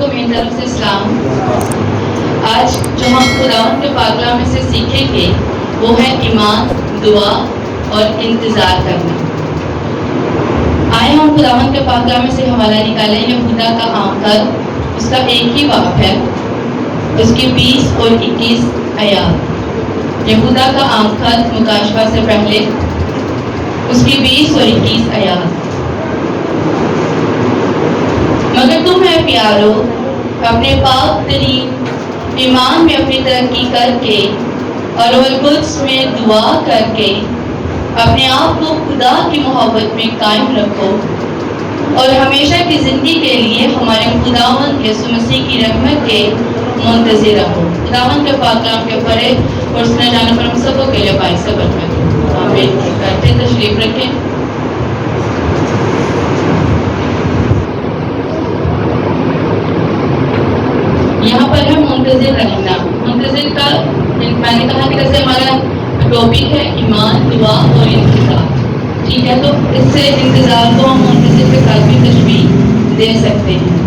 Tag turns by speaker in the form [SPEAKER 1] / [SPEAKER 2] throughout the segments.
[SPEAKER 1] کو میری طرف سے سلام۔ آج جو ہم خداوند کے پاک کلام میں سے سیکھیں گے وہ ہے ایمان، دعا اور انتظار کرنا۔ آئے ہم خداوند کے پاک کلام میں سے حوالہ نکالیں۔ یہودا کا عام خط، اس کا ایک ہی باب ہے، اس کی 20 اور 21 آیات۔ یہودا کا عام خط مکاشفہ سے پہلے، اس کی 20 اور 21 آیات۔ مگر تم ہے پیارو، اپنے پاک ترین ایمان میں اپنی ترقی کر کے اور القدس میں دعا کر کے اپنے آپ کو خدا کی محبت میں قائم رکھو اور ہمیشہ کی زندگی کے لیے ہمارے خداوند یسوع مسیح کی رحمت کے منتظر رہو۔ خداوند کے پاک کلام کے پڑھے اور سنے جانے پر ہم سب کے لیے باعث برکت ہو۔ آمین۔ کرتے تشریف رکھیں۔ یہاں پر ہے منتظر رہنا۔ منتظر کا میں نے کہا کہ جیسے ہمارا ٹاپک ہے ایمان، دعا اور انتظار، ٹھیک ہے، تو اس سے انتظار کو ہم منتظر کے ساتھ بھی تشبیہ دے سکتے ہیں۔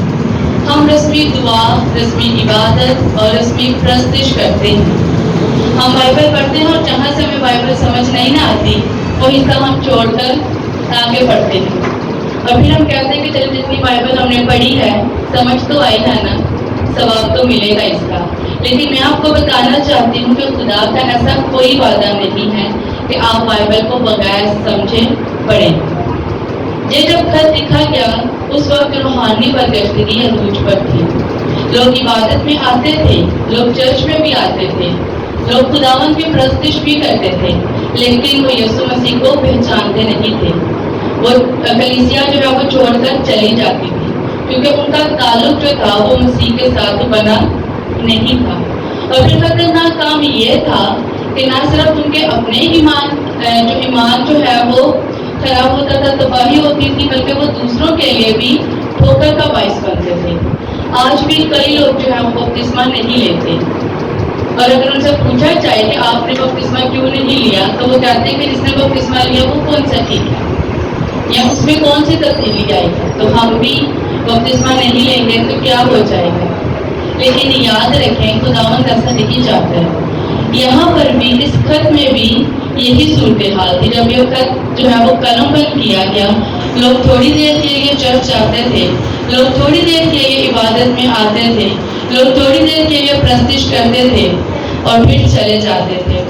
[SPEAKER 1] ہم رسمی دعا، رسمی عبادت اور رسمی پرستش کرتے ہیں۔ ہم بائبل پڑھتے ہیں اور جہاں سے ہمیں بائبل سمجھ نہیں نہ آتی وہ حصہ ہم چھوڑ کر آگے پڑھتے ہیں، اور پھر ہم کہتے ہیں کہ چلو جتنی بائبل ہم نے پڑھی ہے سمجھ تو آئی ہے نا، ثواب تو ملے گا اس کا۔ لیکن میں آپ کو بتانا چاہتی ہوں کہ خدا کا ایسا کوئی وعدہ نہیں ہے کہ آپ بائبل کو بغیر سمجھے پڑھیں۔ یہ جب خط لکھا گیا اس وقت روحانی برگشتگی عروج پر تھی۔ لوگ عبادت میں آتے تھے، لوگ چرچ میں بھی آتے تھے، لوگ خداوند کی پرستش بھی کرتے تھے، لیکن وہ یسوع مسیح کو پہچانتے نہیں تھے۔ وہ کلیسیا جو ہے وہ چھوڑ کر چلی جاتی تھی کیونکہ ان کا تعلق جو تھا وہ مسیح کے ساتھ بنا نہیں تھا۔ اور پھر خطرناک کام یہ تھا کہ نہ صرف ان کے اپنے ایمان جو ہے وہ خراب ہوتا تھا، تباہی ہوتی تھی، بلکہ وہ دوسروں کے لیے بھی ٹھوکر کا باعث بنتے تھے۔ آج بھی کئی لوگ جو ہے وہ بپتسمہ نہیں لیتے، اور اگر ان سے پوچھا جائے کہ آپ نے بپتسمہ کیوں نہیں لیا تو وہ کہتے ہیں کہ جس نے بپتسمہ لیا وہ کون سا ٹھیک ہے یا اس میں کون سی تبدیلی آئے گی، تو ہم بھی بپتسمہ نہیں لیں گے تو کیا ہو جائے گا۔ لیکن یاد رکھیں خداوند ایسا نہیں چاہتا ہے۔ یہاں پر بھی اس خط میں بھی یہی صورتحال تھی۔ جب یہ خط جو ہے وہ قلم بند کیا گیا، لوگ تھوڑی دیر کے لیے چرچ جاتے تھے، لوگ تھوڑی دیر کے لیے عبادت میں آتے تھے، لوگ تھوڑی دیر کے لیے پرستش کرتے تھے اور پھر چلے جاتے تھے۔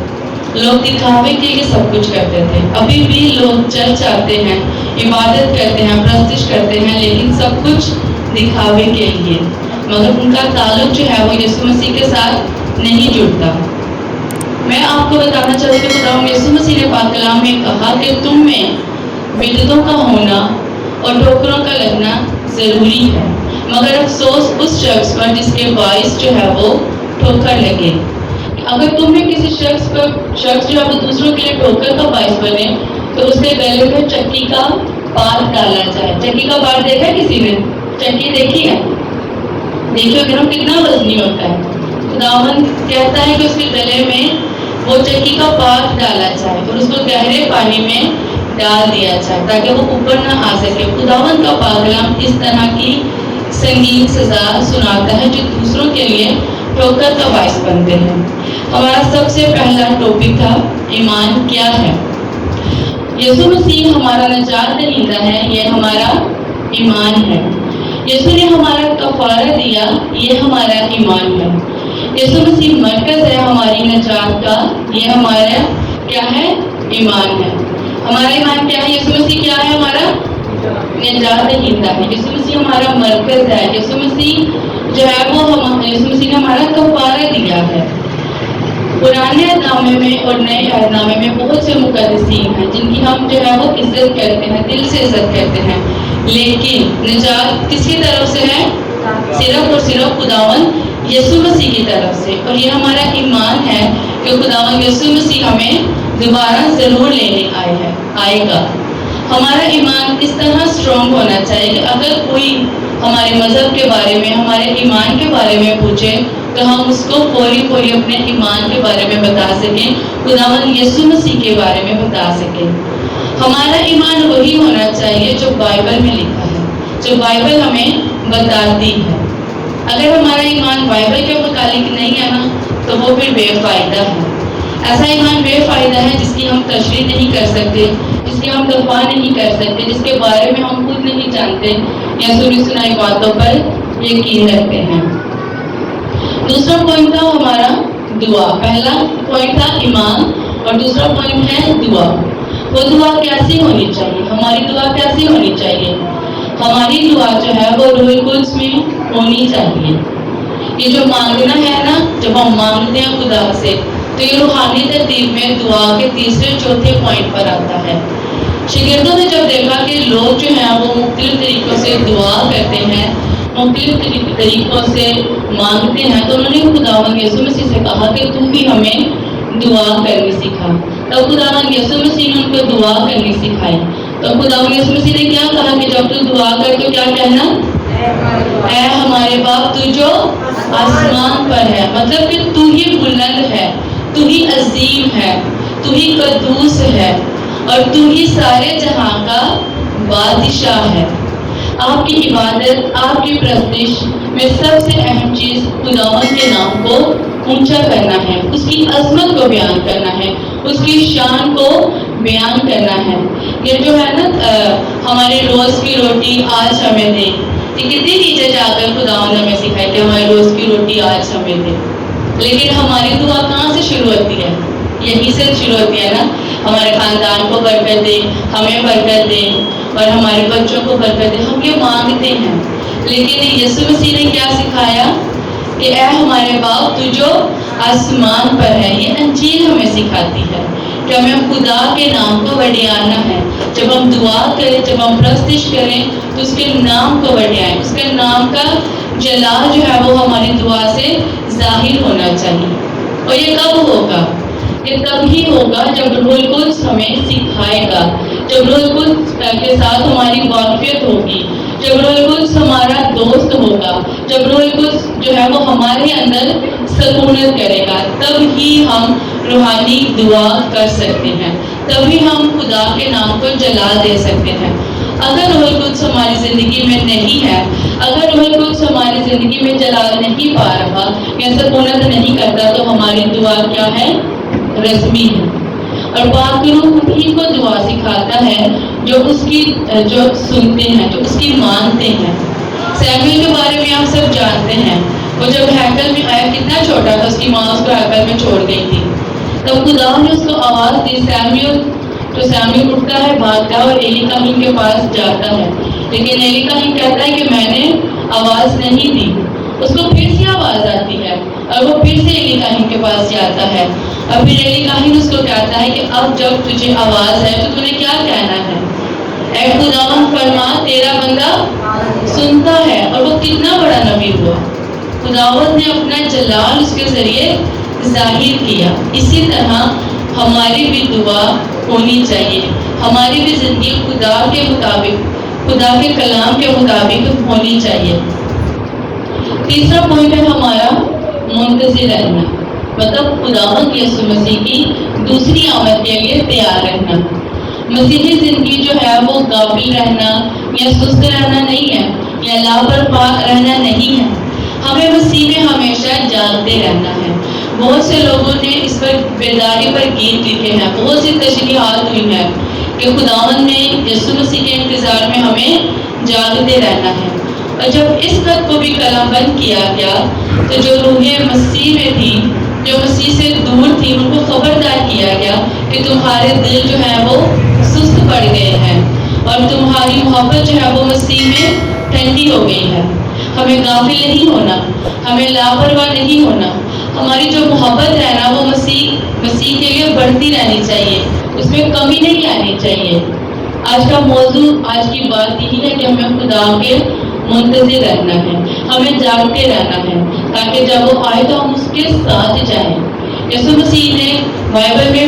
[SPEAKER 1] لوگ دکھاوے کے لیے سب کچھ کرتے تھے۔ ابھی بھی لوگ چرچ آتے ہیں، عبادت کرتے ہیں، پرستش کرتے ہیں، لیکن سب کچھ دکھاوے کے لیے، مگر ان کا تعلق جو ہے وہ یسوع مسیح کے ساتھ نہیں جڑتا۔ میں آپ کو بتانا چاہوں کہ خدا یسوع مسیح نے پاک کلام میں کہا کہ تم میں بدعتوں کا ہونا اور ٹھوکروں کا لگنا ضروری ہے، مگر افسوس اس شخص پر جس کے باعث جو ہے وہ ٹھوکر لگے۔ اگر تم میں کسی شخص جو ہے وہ دوسروں کے لیے ٹھوکر کا باعث بنے تو اس کے گلے میں چکی کا پار ڈالا جائے۔ چکی کا پار دیکھا کسی نے؟ چکی دیکھی ہے؟ دیکھو کہ کتنا وزنی ہوتا ہے۔ خداوند کہتا ہے کہ اس کے گلے میں وہ چکی کا پار ڈالا جائے اور اس کو گہرے پانی میں ڈال دیا جائے تاکہ وہ اوپر نہ آ سکے۔ خداوند کا پاک کلام اس طرح کی سنگین سزا سناتا ہے جو دوسروں کے لیے ٹھوکر کا باعث بنتے ہیں۔ ہمارا سب سے پہلا ٹاپک تھا ایمان کیا ہے۔ یسوع مسیح ہمارا نجات دہندہ ہے، یہ ہمارا ایمان ہے۔ یسوع نے ہمارا کفارہ دیا، یہ ہمارا ایمان ہے۔ یسوع مسیح مرکز ہے ہماری نجات کا، یہ ہمارا کیا ہے؟ ایمان ہے۔ ہمارا ایمان کیا ہے؟ یسوع مسیح کیا ہے؟ ہمارا نجات دہندہ ہے۔ یسوع مسیح ہمارا مرکز ہے۔ یسوع مسیح جو ہے وہ یسوع مسیح نے ہمارا کفارہ دیا ہے۔ پرانے عہد میں اور نئے عہد میں بہت سے مقدسین ہیں جن کی ہم جو ہے وہ عزت کرتے ہیں، دل سے عزت کرتے ہیں، لیکن نجات کس کی طرف سے ہے؟ صرف اور صرف خداوند یسوع مسیح کی طرف سے۔ اور یہ ہمارا ایمان ہے کہ خداوند یسوع مسیح ہمیں دوبارہ ضرور لینے آئے گا۔ ہمارا ایمان اس طرح اسٹرانگ ہونا چاہیے کہ اگر کوئی ہمارے مذہب کے بارے میں، ہمارے ایمان کے بارے میں پوچھے تو ہم اس کو فوری اپنے ایمان کے بارے میں بتا سکیں، خداوند یسوع مسیح کے بارے میں بتا سکیں۔ ہمارا ایمان وہی ہونا چاہیے جو بائبل میں لکھا ہے، جو بائبل ہمیں بتاتی ہے۔ اگر ہمارا ایمان بائبل کے متعلق نہیں ہے نا تو وہ پھر بے فائدہ ہے. ایسا ایمان بے فائدہ ہے جس کی ہم تشریح نہیں کر سکتے، جس کی ہم دفاع نہیں کر سکتے، جس کے بارے میں ہم خود نہیں جانتے یا سنی سنائی باتوں پر یقین رکھتے ہیں. دوسرا پوائنٹ تھا ہمارا دعا. پہلا پوائنٹ تھا ایمان اور دوسرا پوائنٹ ہے دعا. وہ دعا کیسی ہونی چاہیے؟ ہماری دعا کیسی ہونی چاہیے؟ ہماری دعا جو ہے وہ روح القدس میں ہونی چاہیے. یہ جو مانگنا ہے نا، جب ہم مانگتے ہیں خدا سے تو یہ روحانی ترتیب میں دعا کے تیسرے چوتھے پوائنٹ پر آتا ہے. شاگردوں نے جب دیکھا کہ لوگ جو ہیں وہ مختلف طریقوں سے دعا کرتے ہیں، مختلف طریقوں سے مانگتے ہیں، تو انہوں نے خداوند یسوع مسیح سے کہا کہ تو بھی ہمیں دعا کرنی سکھا. تب خداوند یسوع مسیح نے ان کو دعا کرنی سکھائی. تو خداوند یسوع مسیح نے کیا کہا کہ جب تو دعا کر تو کیا کہنا؟ اے ہمارے باپ تو جو آسمان پر ہے. مطلب کہ تو ہی بلند ہے، تو ہی عظیم ہے، تو ہی قدوس ہے اور تو ہی سارے جہاں کا بادشاہ ہے. آپ کی عبادت، آپ کی پرستش میں سب سے اہم چیز خداوند کے نام کو اونچا کرنا ہے، اس کی عظمت کو بیان کرنا ہے، اس کی شان کو بیان کرنا ہے. یہ جو ہے نا ہمارے روز کی روٹی آج ہمیں دے، یہ کتنی نیچے جا کر خداوند ہمیں سکھائے کہ ہماری روز کی روٹی آج ہمیں دے. لیکن ہماری دعا کہاں سے شروع ہوتی ہے؟ یہیں سے شروع ہوتی ہے نا. ہمارے خاندان کو برکت دے، ہمیں برکت دے اور ہمارے بچوں کو برکت دے. ہم یہ مانگتے ہیں، لیکن یسوع مسیح نے کیا سکھایا کہ اے ہمارے باپ تو جو آسمان پر ہے. یہ انجیل ہمیں سکھاتی ہے کہ ہمیں خدا کے نام کو بڑھانا ہے. جب ہم دعا کریں، جب ہم پرستش کریں تو اس کے نام کو بڑھائیں. اس کے نام کا جلال جو ہے وہ ہماری دعا سے ظاہر ہونا چاہیے. اور یہ کب ہوگا؟ یہ تب ہی ہوگا جب روح القدس ہمیں سکھائے گا، جب روح القدس کے ساتھ ہماری واقفیت ہوگی، جب روح القدس ہمارا دوست ہوگا، جب روح القدس جو ہے وہ ہمارے اندر سکونت کرے گا، تب ہی ہم روحانی دعا کر سکتے ہیں، تبھی ہم خدا کے نام کو جلال دے سکتے ہیں. اگر روح القدس ہماری زندگی میں نہیں ہے، اگر روح القدس ہماری زندگی میں جلال نہیں پا رہا یا سکونت نہیں کرتا تو ہماری دعا کیا ہے؟ رسمی ہے. اور پاک روح ہی کو دعا سکھاتا ہے جو اس کی جو سنتے ہیں، جو اس کی مانتے ہیں. سیموئیل کے بارے میں آپ سب جانتے ہیں. وہ جب ہیکل میں آیا کتنا چھوٹا تھا، اس کی ماں اس کو ہیکل میں چھوڑ گئی تھی. تب خدا نے اس کو آواز دی سیموئیل. تو سیموئیل اٹھتا ہے، بھاگتا ہے اور ایلی کاہن کے پاس جاتا ہے. لیکن ایلی کاہن کہتا ہے کہ میں نے آواز نہیں دی. اس کو پھر سے آواز آتی ہے اور وہ پھر سے ایلی کاہن کے پاس جاتا ہے. اور پھر ایلی کاہن اس کو کہتا ہے کہ اب جب تجھے آواز ہے تو تجھے کیا کہنا ہے؟ اے خداوند فرما تیرا بندہ سنتا ہے. اور وہ کتنا بڑا نبی ہوا. خداوند نے اپنا جلال اس کے ذریعے ظاہر کیا. اسی طرح ہماری بھی دعا ہونی چاہیے، ہماری بھی زندگی خدا کے مطابق، خدا کے کلام کے مطابق ہونی چاہیے. تیسرا پوائنٹ ہے ہمارا منتظر رہنا، مطلب خداوند یسوع مسیح کی دوسری آمد کے لیے تیار رہنا. مسیحی زندگی جو ہے وہ غافل رہنا یا سست رہنا نہیں ہے، یا لاپرواہ رہنا نہیں ہے. ہمیں مسیح میں ہمیشہ جاگتے رہنا ہے. بہت سے لوگوں نے اس پر بیداری پر گیت لکھے ہیں، بہت سی تشریحات ہوئی ہیں کہ خداوند نے یسوع مسیح کے انتظار میں ہمیں جاگتے رہنا ہے. اور جب اس خط کو بھی قلم بند کیا گیا تو جو روح مسیح میں تھی، جو مسیح سے دور تھی، ان کو خبردار کیا گیا کہ تمہارے دل جو ہے وہ سست پڑ گئے ہیں اور تمہاری محبت جو ہے وہ مسیح میں ٹھنڈی ہو گئی ہے. ہمیں غافل نہیں ہونا، ہمیں لاپرواہ نہیں ہونا. ہماری جو محبت ہے نا وہ مسیح کے لیے بڑھتی رہنی چاہیے، اس میں کمی نہیں آنی چاہیے. آج کا موضوع، آج کی بات یہی ہے کہ ہمیں خدا کے منتظر رہنا ہے، ہمیں جاگتے رہنا ہے تاکہ جب وہ آئے تو ہم اس کے ساتھ جائیں. یسوع مسیح نے بائبل میں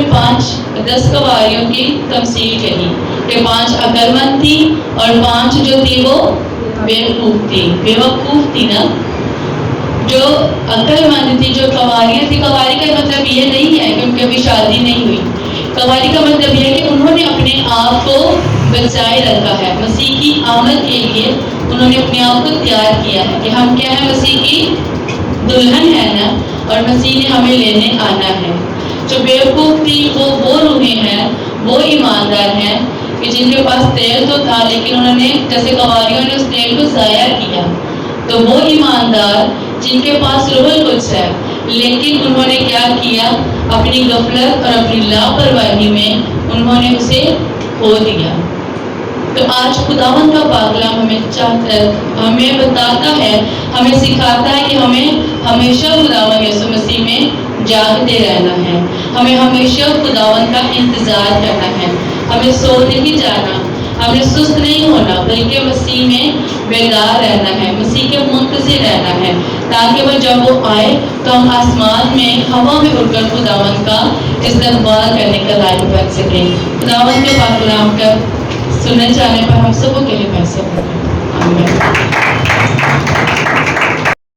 [SPEAKER 1] 10 گواریوں کی تمثیل کہی کہ 5 عقل مند تھی اور 5 جو تھی وہ بیوقوف تھی نا. جو عقل مند تھی، جو قواریاں تھی، قواری کا مطلب یہ نہیں ہے کہ ان کی ابھی شادی نہیں ہوئی. قواری کا مطلب یہ ہے کہ انہوں نے اپنے آپ کو بچائے رکھا ہے. مسیح کی آمد کے لیے انہوں نے اپنے آپ کو تیار کیا ہے کہ ہم کیا ہے, مسیح کی دلہن ہے نا, اور مسیح نے ہمیں لینے آنا ہے. جو بیوقوف تھی وہ روحیں ہیں, وہ ایماندار ہیں کہ جن کے پاس تیل تو تھا لیکن انہوں نے جیسے قواریوں نے اس تیل کو ضائع کیا. تو وہ ایماندار جن کے پاس روح القدس ہے لیکن انہوں نے کیا کیا, اپنی غفلت اور اپنی لاپرواہی میں انہوں نے اسے کھو دیا. تو آج خداوند کا پاک کلام ہمیں بتاتا ہے, ہمیں سکھاتا ہے کہ ہمیں ہمیشہ خداوند یسوع مسیح میں جاگتے رہنا ہے. ہمیں ہمیشہ خداوند کا انتظار کرنا ہے. ہمیں سو نہیں جانا, ہمیں سست نہیں ہونا, بلکہ مسیح میں بیدار رہنا ہے, مسیح کے منتظر رہنا ہے, تاکہ وہ جب وہ آئے تو ہم آسمان میں ہوا میں اڑ کر خداوند کا استقبال کرنے کا لائق بن سکیں. خداوند کے پاک کلام کا سننے جانے پر ہم سب کے لیے پیسے ہوتے ہیں. آمین.